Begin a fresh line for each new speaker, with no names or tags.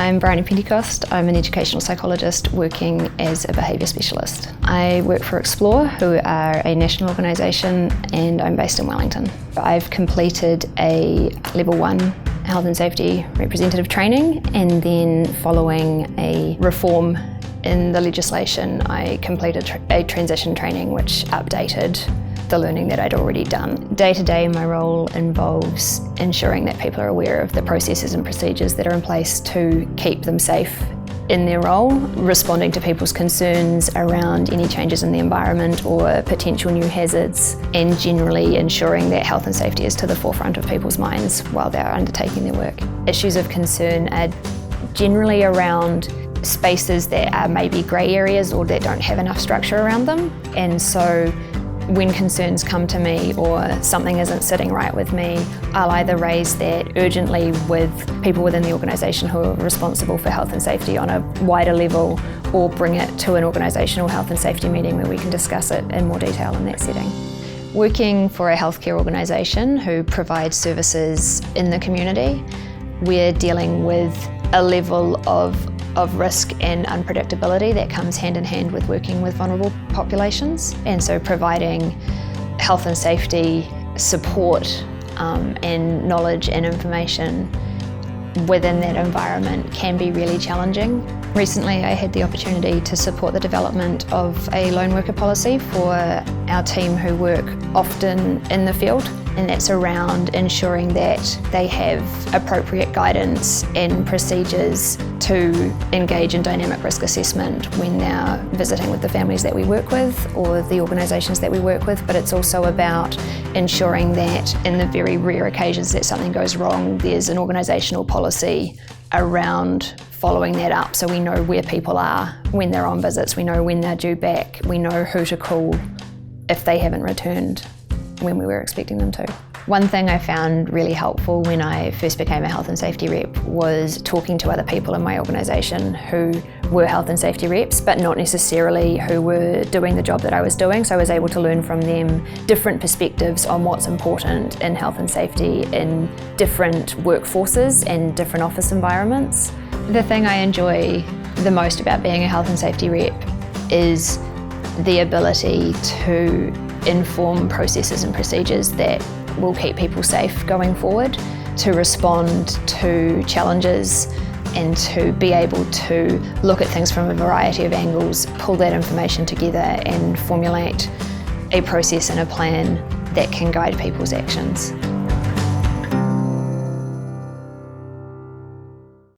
I'm Briony I'm an educational psychologist working as a behaviour specialist. I work for Explore, who are a national organisation, and I'm based in Wellington. I've completed a Level 1 Health and Safety Representative training, and then following a reform in the legislation, I completed a transition training which updated the learning that I'd already done. Day to day, my role involves ensuring that people are aware of the processes and procedures that are in place to keep them safe in their role, responding to people's concerns around any changes in the environment or potential new hazards, and generally ensuring that health and safety is to the forefront of people's minds while they're undertaking their work. Issues of concern are generally around spaces that are maybe grey areas or that don't have enough structure around them, and so when concerns come to me or something isn't sitting right with me, I'll either raise that urgently with people within the organisation who are responsible for health and safety on a wider level, or bring it to an organisational health and safety meeting where we can discuss it in more detail in that setting. Working for a healthcare organisation who provides services in the community, we're dealing with a level of risk and unpredictability that comes hand in hand with working with vulnerable populations. And so providing health and safety support and knowledge and information within that environment can be really challenging. Recently, I had the opportunity to support the development of a lone worker policy for our team who work often in the field, and that's around ensuring that they have appropriate guidance and procedures to engage in dynamic risk assessment when they're visiting with the families that we work with or the organisations that we work with. But it's also about ensuring that in the very rare occasions that something goes wrong, there's an organisational policy around following that up, so we know where people are when they're on visits, we know when they're due back, we know who to call if they haven't returned when we were expecting them to. One thing I found really helpful when I first became a health and safety rep was talking to other people in my organisation who were health and safety reps, but not necessarily who were doing the job that I was doing, so I was able to learn from them different perspectives on what's important in health and safety in different workforces and different office environments. The thing I enjoy the most about being a health and safety rep is the ability to inform processes and procedures that will keep people safe going forward, to respond to challenges and to be able to look at things from a variety of angles, pull that information together and formulate a process and a plan that can guide people's actions.